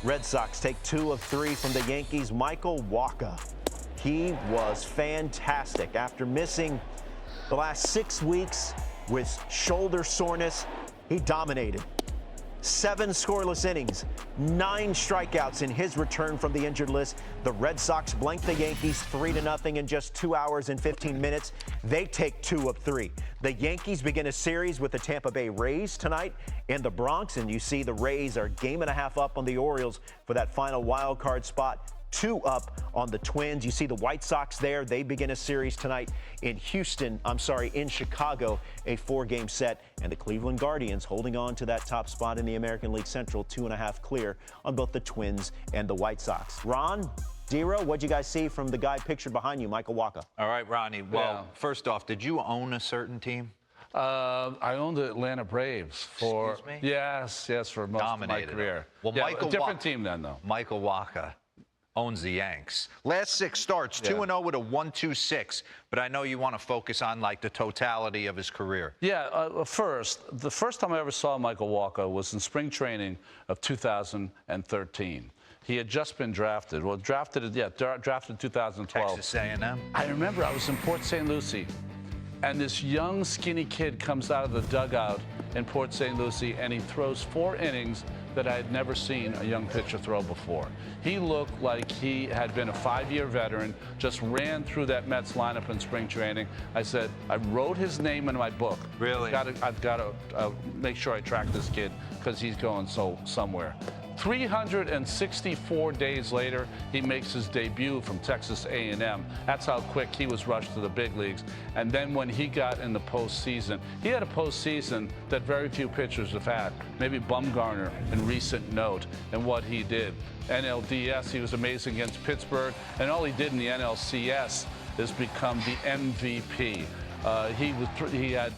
Red Sox take 2 of 3 from the Yankees. Michael Wacha, he was fantastic. After missing the last 6 weeks with shoulder soreness, he dominated. 7 scoreless innings, 9 strikeouts in his return from the injured list. The Red Sox blanked the Yankees 3-0 in just 2 hours and 15 minutes. They take 2 of 3. The Yankees begin a series with the Tampa Bay Rays tonight in the Bronx, and you see the Rays are 1.5 up on the Orioles for that final wild card spot. 2 up on the Twins. You see the White Sox there. They begin a series tonight in in Chicago, a 4-game set. And the Cleveland Guardians holding on to that top spot in the American League Central, 2.5 clear on both the Twins and the White Sox. Ron, Dero, what'd you guys see from the guy pictured behind you, Michael Wacha? All right, Ronnie. Well, first off, did you own a certain team? I owned the Atlanta Braves for Excuse me? Yes, for most of my career. Well, yeah, a different team then, though. Michael Wacha owns the Yanks. Last 6 starts, 2-0 with a 1.26. But I know you want to focus on like the totality of his career. Yeah, the first time I ever saw Michael Wacha was in spring training of 2013. He had just been drafted. Well, drafted in 2012. Texas A&M. I remember I was in Port St. Lucie, and this young, skinny kid comes out of the dugout in Port St. Lucie, and he throws 4 innings that I had never seen a young pitcher throw before. He looked like he had been a 5-year veteran, just ran through that Mets lineup in spring training. I said, I wrote his name in my book. Really? I've got to make sure I track this kid because he's going somewhere. 364 days later, he makes his debut from Texas A&M. That's how quick he was rushed to the big leagues. And then when he got in the postseason, he had a postseason that very few pitchers have had. Maybe Bumgarner in recent note and what he did. NLDS, he was amazing against Pittsburgh, and all he did in the NLCS is become the MVP. He had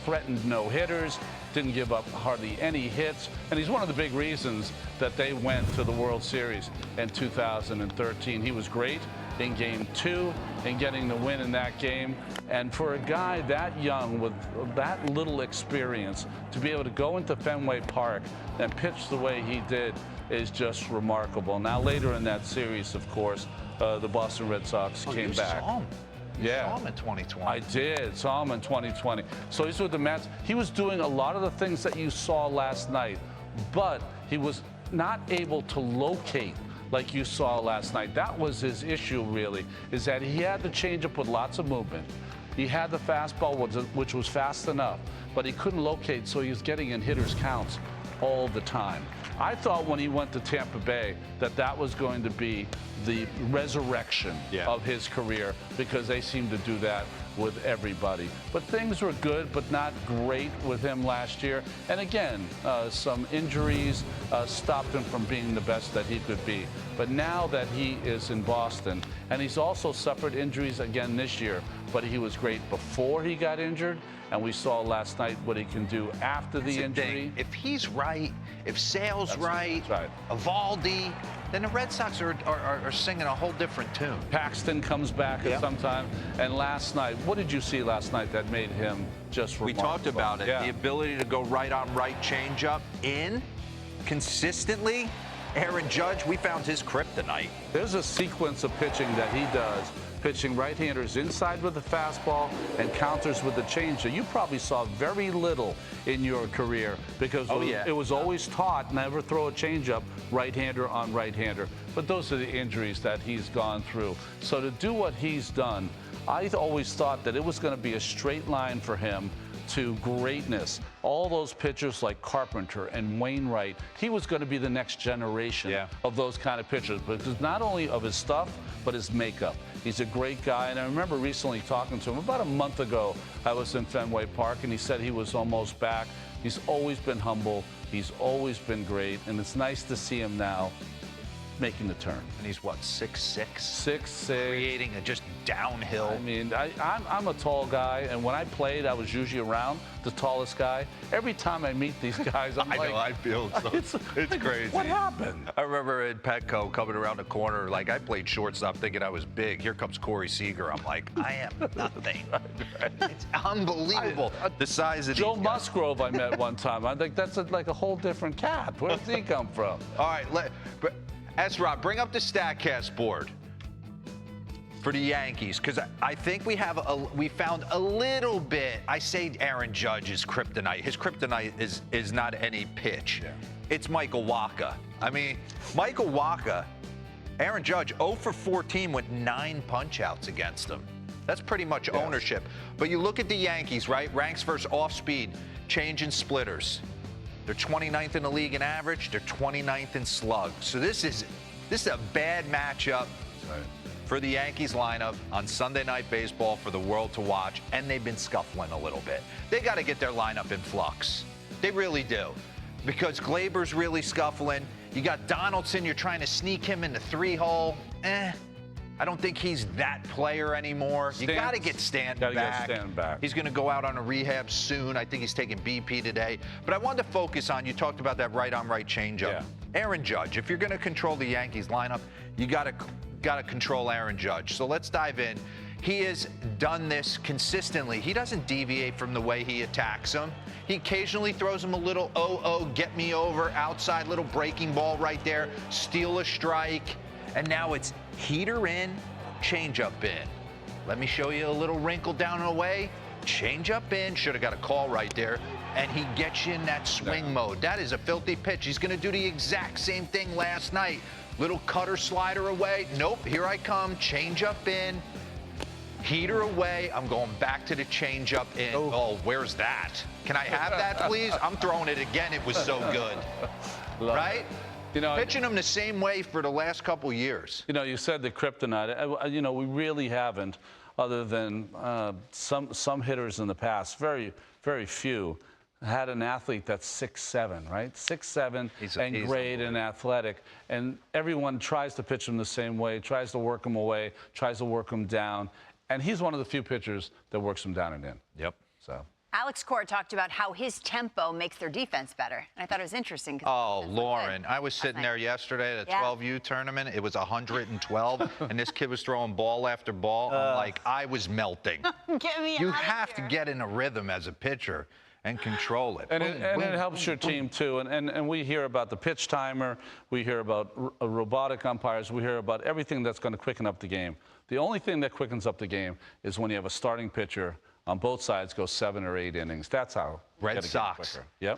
threatened no-hitters, didn't give up hardly any hits, and he's one of the big reasons that they went to the World Series in 2013. He was great in Game 2 in getting the win in that game, and for a guy that young with that little experience to be able to go into Fenway Park and pitch the way he did is just remarkable. Now later in that series, of course, the Boston Red Sox came back. Saw him. Yeah. Saw him in 2020. I did. Saw him in 2020. So he's with the Mets. He was doing a lot of the things that you saw last night, but he was not able to locate like you saw last night. That was his issue, really, is that he had the changeup with lots of movement. He had the fastball, which was fast enough, but he couldn't locate, so he was getting in hitters' counts all the time. I thought when he went to Tampa Bay that was going to be the resurrection of his career, because they seemed to do that with everybody. But things were good, but not great with him last year. And again, some injuries stopped him from being the best that he could be. But now that he is in Boston, and he's also suffered injuries again this year, but he was great before he got injured, and we saw last night what he can do after the injury. If he's right, if Sale's right, Evaldi, then the Red Sox are singing a whole different tune. Paxton comes back at some time. And last night, what did you see last night that made him just remarkable? We talked about it. The ability to go right on right changeup in consistently. Aaron Judge, we found his kryptonite. There's a sequence of pitching that he does, pitching right-handers inside with the fastball and counters with the changeup. You probably saw very little in your career because it was always taught, never throw a changeup right-hander on right-hander. But those are the injuries that he's gone through. So to do what he's done, I always thought that it was going to be a straight line for him to greatness. All those pitchers like Carpenter and Wainwright, he was going to be the next generation of those kind of pitchers, because not only of his stuff, but his makeup. He's a great guy, and I remember recently talking to him. About a month ago, I was in Fenway Park, and he said he was almost back. He's always been humble. He's always been great, and it's nice to see him now making the turn. And he's what, 6'6"? 6'6". Creating a just downhill. I mean, I'm a tall guy, and when I played, I was usually around the tallest guy. Every time I meet these guys, I'm I like, know, I feel so. It's crazy. What happened? I remember in Petco coming around the corner, like I played shortstop thinking I was big. Here comes Corey Seager. I'm like, I am nothing. It's unbelievable. The size of Joe these guys. Musgrove I met one time. I think that's like a whole different cat. Where does he come from? All right, S-Rob, bring up the StatCast board for the Yankees, because I think we found a little bit. I say Aaron Judge's kryptonite. His kryptonite is not any pitch. Yeah. It's Michael Wacha. I mean, Michael Wacha, Aaron Judge 0 for 14 with 9 punch-outs against him. That's pretty much ownership. But you look at the Yankees, right? Ranks versus off-speed, change in splitters. They're 29th in the league in average. They're 29th in slug. So this is a bad matchup for the Yankees lineup on Sunday Night Baseball for the world to watch, and they've been scuffling a little bit. They got to get their lineup in flux. They really do, because Glaber's really scuffling. You got Donaldson. You're trying to sneak him in the 3-hole. I don't think he's that player anymore. You got to get Stanton back. He's going to go out on a rehab soon. I think he's taking BP today. But I wanted to focus on, you talked about that right-on right changeup. Yeah. Aaron Judge, if you're going to control the Yankees lineup, you got to control Aaron Judge. So let's dive in. He has done this consistently. He doesn't deviate from the way he attacks him. He occasionally throws him a little get me over, outside little breaking ball right there, steal a strike. And now it's heater in, changeup in. Let me show you a little wrinkle down and away. Changeup in, should have got a call right there. And he gets you in that swing mode. That is a filthy pitch. He's going to do the exact same thing last night. Little cutter slider away. Nope, here I come. Changeup in, heater away. I'm going back to the changeup in. Oh, where's that? Can I have that, please? I'm throwing it again. It was so good. Right? You know, pitching him the same way for the last couple years. You know, you said the kryptonite. You know, we really haven't, other than some hitters in the past, very, very few, had an athlete that's 6'7", right? 6'7", and great and athletic. And everyone tries to pitch him the same way, tries to work him away, tries to work him down. And he's one of the few pitchers that works him down and in. Yep. So. Alex Cora talked about how his tempo makes their defense better. And I thought it was interesting. Oh, Lauren, I was sitting there yesterday at a 12U tournament. It was 112, and this kid was throwing ball after ball. I'm like, I was melting. Get me You out of have here. to get in a rhythm as a pitcher and control it. And it helps your team, too. And we hear about the pitch timer. We hear about robotic umpires. We hear about everything that's going to quicken up the game. The only thing that quickens up the game is when you have a starting pitcher on both sides go 7 or 8 innings. That's how. Red Sox. Yep.